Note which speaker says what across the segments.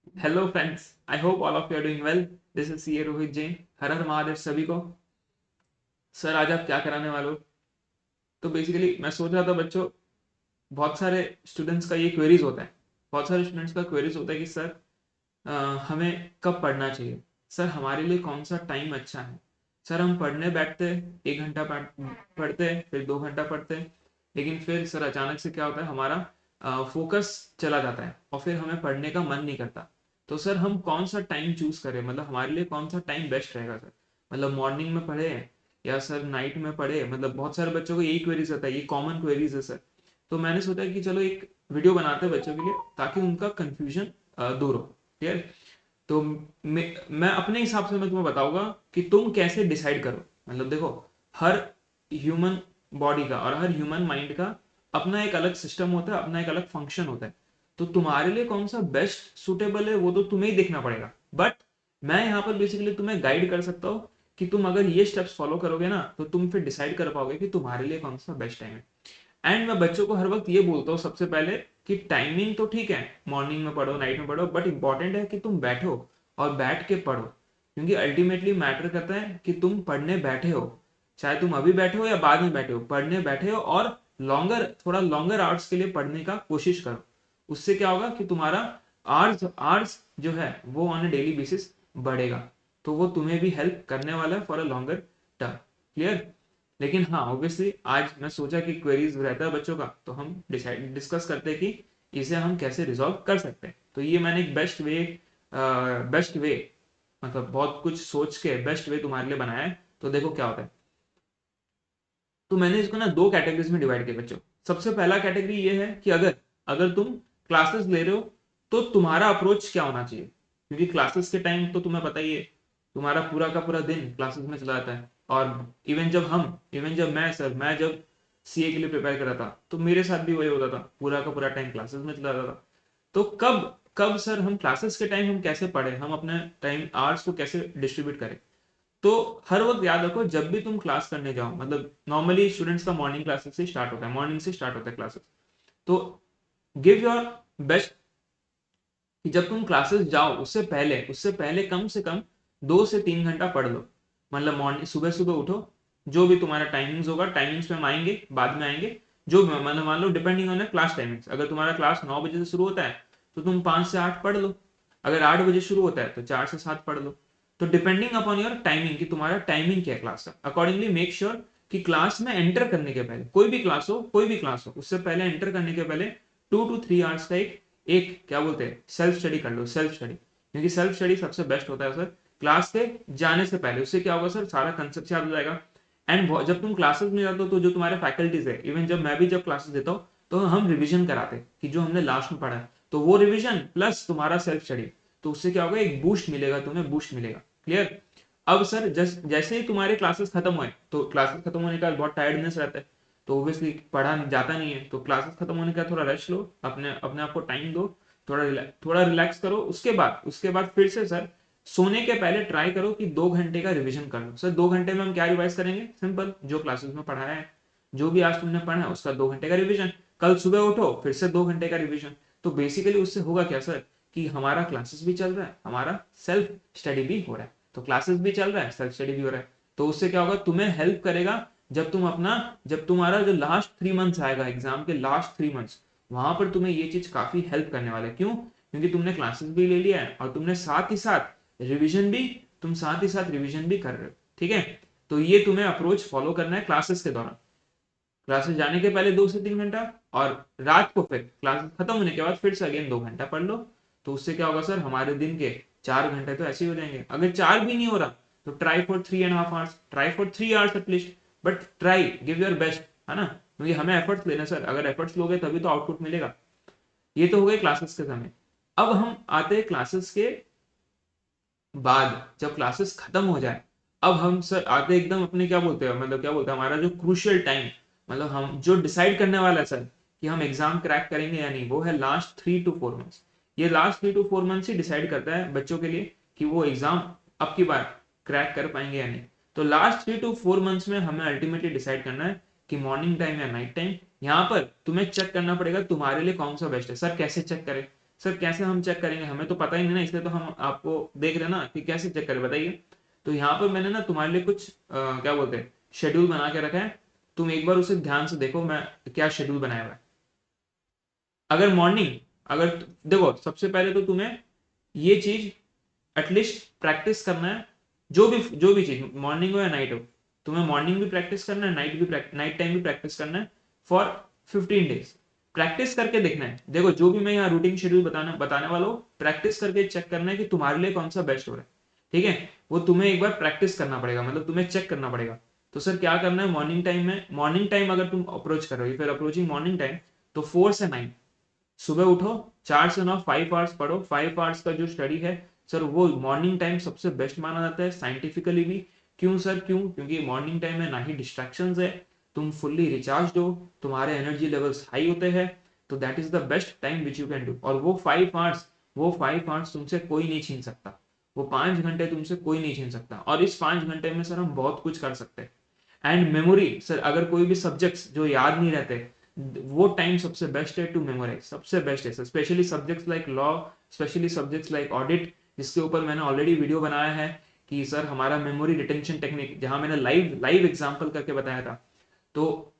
Speaker 1: Hello friends, I hope all of you are doing well. This is CA Rohit Jain. हर हर महादेव सभी को। Sir आज आप क्या कराने वाले हो? तो बेसिकली मैं सोच रहा था बच्चों, बहुत सारे स्टूडेंट्स का ये क्वेरीज होता है। बहुत सारे स्टूडेंट्स का क्वेरीज होता है कि सर अ, हमें कब पढ़ना चाहिए? सर हमारे लिए कौन सा टाइम अच्छा है? सर हम पढ़ने बैठते, 1 घंटा पढ़ते, फिर 2 घंटा पढ़ते, लेकिन फिर सर अचानक से क्या होता है, हमारा फोकस चला जाता है और फिर हमें पढ़ने का मन नहीं करता। तो सर हम कौन सा टाइम चूज करें, मतलब हमारे लिए कौन सा टाइम बेस्ट रहेगा सर? मतलब मॉर्निंग में पढ़े या सर नाइट में पढ़े? मतलब बहुत सारे बच्चों को यही क्वेरीज होता है, ये कॉमन क्वेरीज है सर। तो मैंने सोचा कि चलो एक वीडियो बनाते हैं बच्चों के लिए, ताकि उनका कंफ्यूजन दूर हो। ठीक है? तो मैं अपने हिसाब से मैं तुम्हें बताऊंगा कि तुम कैसे डिसाइड करो। मतलब देखो, हर ह्यूमन बॉडी का और हर ह्यूमन माइंड का अपना एक अलग सिस्टम होता है, अपना एक अलग फंक्शन होता है। तो तुम्हारे लिए कौन सा बेस्ट सुटेबल है वो तो तुम्हें ही देखना पड़ेगा। बट मैं यहाँ पर बेसिकली तुम्हें गाइड कर सकता हूँ कि तुम अगर ये स्टेप्स फॉलो करोगे ना, तो तुम फिर डिसाइड कर पाओगे कि तुम्हारे लिए कौन सा बेस्ट टाइम है। एंड मैं बच्चों को हर वक्त ये बोलता हूँ सबसे पहले कि टाइमिंग तो ठीक है, मॉर्निंग में पढ़ो, नाइट में पढ़ो, बट इंपॉर्टेंट है कि तुम बैठो और बैठ के पढ़ो। क्योंकि अल्टीमेटली मैटर करता है कि तुम पढ़ने बैठे हो, चाहे तुम अभी बैठे हो या बाद में बैठे हो, पढ़ने बैठे हो और थोड़ा लॉन्गर आवर्स के लिए पढ़ने का कोशिश करो। उससे क्या होगा कि तुम्हारा आवर्स आवर्स जो है वो ऑन अ डेली बेसिस बढ़ेगा। तो वो तुम्हें भी हेल्प करने वाला है for a longer term. Clear? लेकिन हाँ, ऑब्वियसली आज मैं सोचा कि क्वेरीज रहता है बच्चों का, तो हम डिस्कस करते हैं कि इसे हम कैसे रिजॉल्व कर सकते हैं। तो ये मैंने एक बेस्ट वे, मतलब बहुत कुछ सोच के बेस्ट वे तुम्हारे लिए बनाया है। तो देखो क्या होता है। तो मैंने इसको ना दो कैटेगरीज में डिवाइड किया बच्चों। सबसे पहला कैटेगरी ये है कि अगर अगर तुम क्लासेस ले रहे हो, तो तुम्हारा अप्रोच क्या होना चाहिए? क्योंकि क्लासेस के टाइम तो तुम्हें पता ही है, तुम्हारा पूरा का पूरा दिन क्लासेस में चला जाता है। और इवन जब मैं जब सीए के लिए प्रिपेयर कर रहा था, तो मेरे साथ भी वही होता था, पूरा का पूरा टाइम क्लासेस में चला जाता था। तो कब कब सर हम क्लासेस के टाइम हम कैसे पढ़े, हम अपने टाइम आवर्स को कैसे डिस्ट्रीब्यूट करें? तो हर वक्त याद रखो, जब भी तुम क्लास करने जाओ, मतलब नॉर्मली स्टूडेंट्स का मॉर्निंग क्लासेस से स्टार्ट होता है, मॉर्निंग से स्टार्ट होता है क्लासेस। तो गिव योर बेस्ट कि जब तुम क्लासेस जाओ उससे पहले कम से कम 2 से 3 घंटा पढ़ लो। मतलब मॉर्निंग सुबह सुबह उठो, जो भी तुम्हारा टाइमिंग्स होगा, टाइमिंग्स में हम आएंगे, बाद में आएंगे। जो मतलब मान लो डिपेंडिंग ऑन क्लास टाइमिंग्स, अगर तुम्हारा क्लास 9 बजे से शुरू होता है, तो तुम 5 से 8 पढ़ लो। अगर 8 बजे शुरू होता है तो 4 से 7 पढ़ लो। तो डिपेंडिंग अपॉन योर टाइमिंग कि तुम्हारा टाइमिंग क्या है क्लास का, अकॉर्डिंगली मेक श्योर कि क्लास में एंटर करने के पहले, कोई भी क्लास हो उससे पहले, एंटर करने के पहले 2 to 3 आवर्स का एक एक क्या बोलते हैं, सेल्फ स्टडी कर लो, सेल्फ स्टडी। क्योंकि सेल्फ स्टडी सबसे बेस्ट होता है सर क्लास के जाने से पहले। उससे क्या होगा सर, सारा कंसेप्ट याद हो जाएगा। एंड जब तुम क्लासेस में जाते हो, तो जो तुम्हारे फैकल्टीज है, इवन जब मैं भी जब क्लासेस देता हूँ, तो हम रिवीजन कराते हैं कि जो हमने लास्ट में पढ़ा है, तो वो रिवीजन प्लस तुम्हारा सेल्फ स्टडी। तो उससे क्या होगा, एक बूस्ट मिलेगा, तुम्हें बूस्ट मिलेगा। क्लियर? अब सर जैसे ही तुम्हारे क्लासेस खत्म हुए, तो क्लासेस खत्म होने का बहुत टायर्डनेस रहता है, तो ऑब्वियसली पढ़ा जाता नहीं है। तो क्लासेस खत्म होने का थोड़ा रेस्ट लो, अपने अपने आप को टाइम दो, थोड़ा रिलैक्स करो। उसके बाद फिर से सर सोने के पहले ट्राई करो कि 2 घंटे का रिवीजन कर लो। सर 2 घंटे में हम क्या रिवाइज करेंगे? सिंपल, जो क्लासेस में पढ़ाया है, जो भी आज तुमने पढ़ा है उसका 2 घंटे का रिवीजन। कल सुबह उठो, फिर से 2 घंटे का रिवीजन। तो बेसिकली उससे होगा क्या सर, कि हमारा क्लासेस भी चल रहा है, हमारा सेल्फ स्टडी भी हो रहा है। तो क्लासेस भी चल रहा है, सेल्फ स्टडी भी हो रहा है। तो उससे क्या होगा, तुम्हें हेल्प करेगा। जब तुम्हारा जो लास्ट 3 मंथ्स आएगा, एग्जाम के लास्ट 3 मंथ्स, वहां पर तुम्हें ये चीज काफी हेल्प करने वाला है। क्यों? क्योंकि तुमने क्लासेस भी ले लिया है और तुम साथ ही साथ रिवीजन भी कर रहे हो। ठीक है? तो ये तुम्हें अप्रोच फॉलो करना है क्लासेस के दौरान। क्लासेस जाने के पहले 2 से 3 घंटा, और रात को फिर क्लासेस खत्म होने के बाद फिर से अगेन 2 घंटा पढ़ लो। तो उससे क्या होगा सर, हमारे दिन के 4 घंटे तो ऐसे ही हो जाएंगे। अगर 4 भी नहीं हो रहा, तो try for 3.5 hours, try for 3 hours at least. But try, give your best, है ना? क्योंकि हमें एफर्ट्स लेना सर, अगर एफर्ट्स लोगे तभी तो आउटपुट मिलेगा। ये तो हो गए क्लासेस के समय। अब हम आते हैं क्लासेस के बाद, जब क्लासेस खत्म हो जाए। अब हम सर आते एकदम अपने क्या बोलते हैं, मतलब क्या बोलते हैं, हमारा जो क्रूशियल टाइम, मतलब हम जो डिसाइड करने वाला है सर कि हम एग्जाम क्रैक करेंगे या नहीं, वो है लास्ट 3 to 4 मंथ्स। ये last 3 to 4 months he decide करता है बच्चों के लिए कि वो एग्जाम अब की बार क्रैक कर पाएंगे या नहीं। तो लास्ट 3 to 4 मंथ्स में हमें अल्टीमेटली डिसाइड करना है कि मॉर्निंग टाइम या नाइट टाइम। यहाँ पर तुम्हें चेक करना पड़ेगा तुम्हारे लिए कौन सा बेस्ट है। सर कैसे चेक करें? सर कैसे हम चेक करेंगे, हमें तो पता ही नहीं ना, इसलिए तो हम आपको देख रहे हैं ना कि कैसे चेक करें, बताइए। तो यहाँ पर मैंने ना तुम्हारे लिए कुछ क्या बोलते हैं शेड्यूल बना के रखा है, तुम एक बार उसे ध्यान से देखो मैं क्या शेड्यूल बनाया हुआ है। अगर मॉर्निंग, अगर देखो सबसे पहले तो तुम्हें ये चीज एटलीस्ट प्रैक्टिस करना है, जो भी चीज मॉर्निंग हो या नाइट हो, तुम्हें मॉर्निंग भी प्रैक्टिस करना है, नाइट टाइम भी प्रैक्टिस करना है फॉर 15 डेज। प्रैक्टिस करके देखना है, देखो जो भी मैं यहाँ रूटीन शेड्यूल बताने वाला हूँ, प्रैक्टिस करके चेक करना है कि तुम्हारे लिए कौन सा बेस्ट हो रहा है, ठीक है। वो तुम्हें एक बार प्रैक्टिस करना पड़ेगा, मतलब तुम्हें चेक करना पड़ेगा। तो सर क्या करना है मॉर्निंग टाइम में, मॉर्निंग टाइम अगर तुम अप्रोच कर रहे हो, फिर अप्रोचिंग मॉर्निंग टाइम, तो 4 से 9 सुबह उठो, 4 से 9 5 आवर्स पढ़ो। 5 आवर्स का जो स्टडी है सर, वो मॉर्निंग टाइम सबसे बेस्ट माना जाता है साइंटिफिकली भी। क्यों सर, क्यों? क्योंकि मॉर्निंग टाइम में ना ही डिस्ट्रैक्शंस है, तुम फुल्ली रिचार्ज हो, तुम्हारे एनर्जी लेवल्स हाई होते हैं, तो that is the best time which you can do. और वो 5 आवर्स तुमसे कोई नहीं छीन सकता, वो 5 घंटे तुमसे कोई नहीं छीन सकता। और इस 5 घंटे में सर हम बहुत कुछ कर सकते हैं। एंड मेमोरी सर, अगर कोई भी सब्जेक्ट्स जो याद नहीं रहते, वो टाइम सबसे बेस्ट है टू मेमोराइज, सबसे बेस्ट है sir. Specially subjects like law, specially subjects like audit, जिसके ऊपर मैंने ऑलरेडी वीडियो बनाया है कि सर हमारा मेमोरी रिटेंशन टेक्निक, जहां मैंने लाइव लाइव एग्जांपल करके बताया था। तो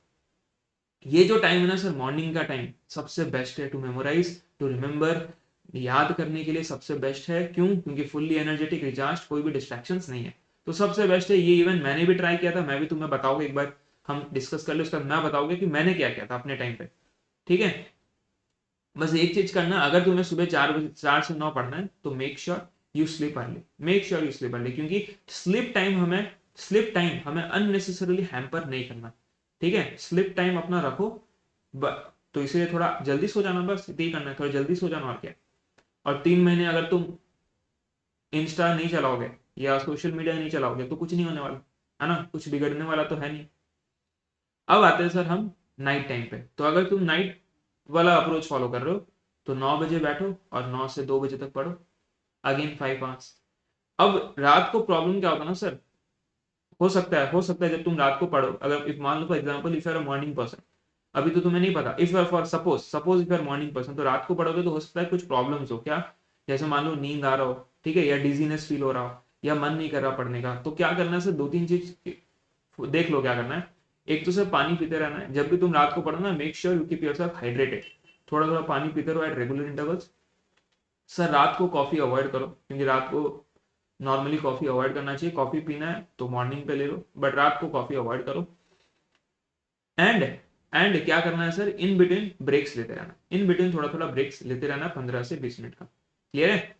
Speaker 1: ये जो टाइम है ना सर, मॉर्निंग का टाइम सबसे बेस्ट है टू मेमोराइज, टू रिमेंबर, याद करने के लिए सबसे बेस्ट है। क्यों? क्योंकि फुल्ली एनर्जेटिक, रिचार्ज, कोई भी डिस्ट्रैक्शंस नहीं है, तो सबसे बेस्ट है ये। इवन मैंने भी ट्राई किया था, मैं भी तुम्हें बताऊंगा एक बार, हम डिस्कस कर ले उसका, मैं बताऊंगा कि मैंने क्या किया था अपने टाइम पे, ठीक है। बस एक चीज करना, अगर तुम्हें सुबह 4 बजे 4 से 9 पढ़ना है, तो make sure you sleep early, make sure you sleep early, क्योंकि स्लीप टाइम हमें अननेसेसरली हैम्पर नहीं करना, ठीक है। स्लीप टाइम अपना रखो, तो इसलिए थोड़ा जल्दी सो जाना, बस यही करना है, थोड़ा जल्दी सो जाना, और क्या। और 3 महीने अगर तुम इंस्टा नहीं चलाओगे या सोशल मीडिया नहीं चलाओगे, तो कुछ नहीं होने वाला, है ना, कुछ बिगड़ने वाला तो है नहीं। अब आते हैं सर हम नाइट टाइम पे। तो अगर तुम नाइट वाला अप्रोच फॉलो कर रहे हो, तो 9 बजे बैठो और 9 से 2 बजे तक पढ़ो, अगेन 5 आवर्स। अब रात को प्रॉब्लम क्या होता है ना सर, हो सकता है जब तुम रात को पढ़ो, अगर इफ मान लो for example if you are a morning person, अभी तो तुम्हें नहीं पता, if you are for suppose if you are morning person, तो रात को पढ़ोगे तो हो सकता है कुछ प्रॉब्लम्स हो, क्या? जैसे मान लो नींद आ रहा हो, ठीक है, या डिजीनेस फील हो रहा हो, या मन नहीं कर रहा पढ़ने का, तो क्या करना है सर, 2-3 चीज देख लो क्या करना है। एक तो सर पानी पीते रहना है, जब भी तुम रात को पढ़ो ना, make sure you keep yourself hydrated, थोड़ा थोड़ा पानी पीते रहो एट रेगुलर इंटरवल्स। सर रात को कॉफी अवॉइड करो, क्योंकि रात को नॉर्मली कॉफी अवॉइड करना चाहिए, कॉफी पीना है तो मॉर्निंग पे ले लो, बट रात को कॉफी अवॉइड करो। एंड एंड क्या करना है सर, इन बिटवीन ब्रेक्स लेते रहना, इन बिटवीन थोड़ा थोड़ा ब्रेक्स लेते रहना, 15 से 20 मिनट का, क्लियर है।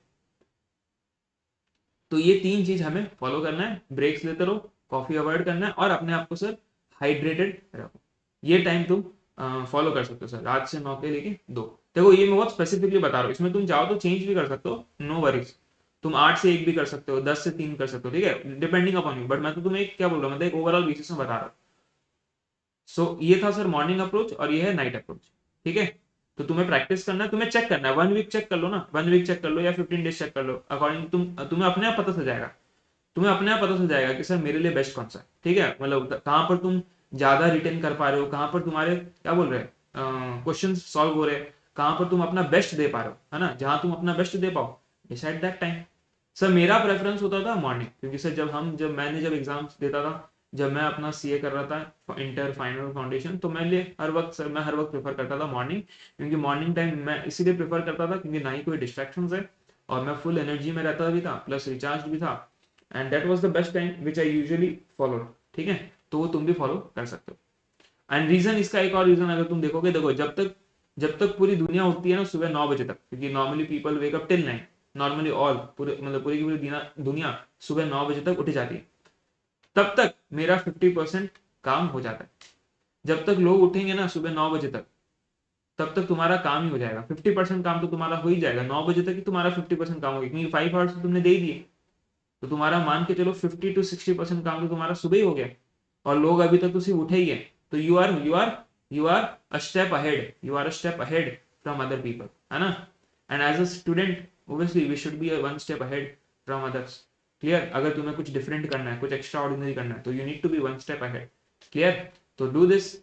Speaker 1: तो ये 3 चीज हमें फॉलो करना है, ब्रेक्स लेते रहो, कॉफी अवॉइड करना है, और अपने आप को सर हाइड्रेटेड रखो। ये टाइम तुम फॉलो कर सकते हो सर, रात से 9 के लेके 2। देखो ये मैं बहुत स्पेसिफिकली बता रहा हूँ, इसमें तुम चाहो तो चेंज भी कर सकते हो, नो वरीज। तुम 8 से 1 भी कर सकते हो, 10 से 3 कर सकते हो, ठीक है, डिपेंडिंग अपॉन यू, बट मैं तो तुम्हें क्या बोल रहा हूँ, मतलब एक ओवरऑल बेसिस में बता रहा हूँ। सो ये था सर मॉर्निंग अप्रोच, और ये है नाइट अप्रोच, ठीक है। तो तुम्हें प्रैक्टिस करना है, तुम्हें चेक करना है, 1 वीक चेक कर लो ना, 1 वीक चेक कर लो या 15 डेज चेक कर लो, अकॉर्डिंग तुम्हें अपने आप पता चल जाएगा, तुम्हें अपने आप पता चल जाएगा कि सर मेरे लिए बेस्ट कौन सा है, ठीक है। मतलब कहाँ पर तुम ज्यादा रिटेन कर पा रहे हो, कहाँ पर तुम्हारे क्या बोल रहे हैं क्वेश्चन सॉल्व हो रहे हैं, कहाँ पर तुम अपना बेस्ट दे पा रहे हो, है ना, जहां तुम अपना बेस्ट दे पाओ, डिसाइड दैट टाइम। सर मेरा प्रेफरेंस होता था मॉर्निंग, क्योंकि सर जब एग्जाम्स देता था, जब मैं अपना सीए कर रहा था इंटर फाइनल फाउंडेशन, तो मैं हर वक्त प्रेफर करता था मॉर्निंग, क्योंकि मॉर्निंग टाइम मैं इसीलिए प्रेफर करता था क्योंकि ना ही कोई डिस्ट्रैक्शंस है, और मैं फुल एनर्जी में रहता भी था, प्लस रिचार्ज भी था, and that was the best time which I usually follow, ठीक है। तो वो तुम भी फॉलो कर सकते हो। एंड रीजन, इसका एक और रीजन अगर तुम देखोगे, देखो जब तक पूरी दुनिया उठती है ना सुबह 9 बजे तक, क्योंकि normally people wake up till 9, normally all पूरे मतलब पूरी की पूरी दुनिया सुबह 9 बजे तक उठ जाती है, तब तक मेरा 50% काम हो जाता है। जब तक लोग उठेंगे ना सुबह 9 बजे तक, तब तक तुम्हारा काम ही हो जाएगा, 50% काम तो तुम्हारा हो ही जाएगा, 9 बजे तक ही तुम्हारा 50% काम होगा, क्योंकि 5 आवर्स तो तुमने दे ही दिए। तो तुम्हारा मान के चलो 50 to 60% काम तो तुम्हारा सुबह ही हो गया, और लोग अभी तक तो सिर्फ उठे ही है। तो you are a step ahead, you are a step ahead from other people, है ना। And as a student obviously we should be one step ahead from others, clear. अगर तुम्हें कुछ डिफरेंट करना है, कुछ एक्स्ट्रा ऑर्डिनरी करना है, तो you need to be one step ahead, clear. तो डू दिस।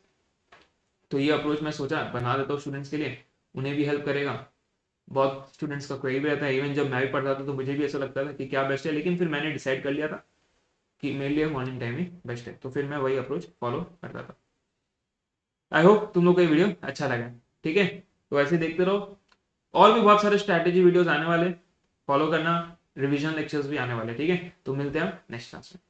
Speaker 1: तो ये अप्रोच मैं सोचा बना देता हूँ स्टूडेंट्स के लिए, उन्हें भी हेल्प करेगा। बहुत स्टूडेंट्स का क्वेरी भी रहता है, इवन जब मैं भी पढ़ता था तो मुझे भी ऐसा लगता था कि क्या बेस्ट है, लेकिन फिर मैंने डिसाइड कर लिया था कि मेरे लिए मॉर्निंग टाइम ही बेस्ट है, तो फिर मैं वही अप्रोच फॉलो करता था। आई होप तुम लोग को ये वीडियो अच्छा लगा। ठीक है, तो ऐसे देखते रहो, और भी बहुत सारे स्ट्रैटेजी वीडियोस आने वाले, फॉलो करना, रिवीजन लेक्चर्स भी आने वाले। ठीक है, तो मिलते हैं हम नेक्स्ट क्लास में।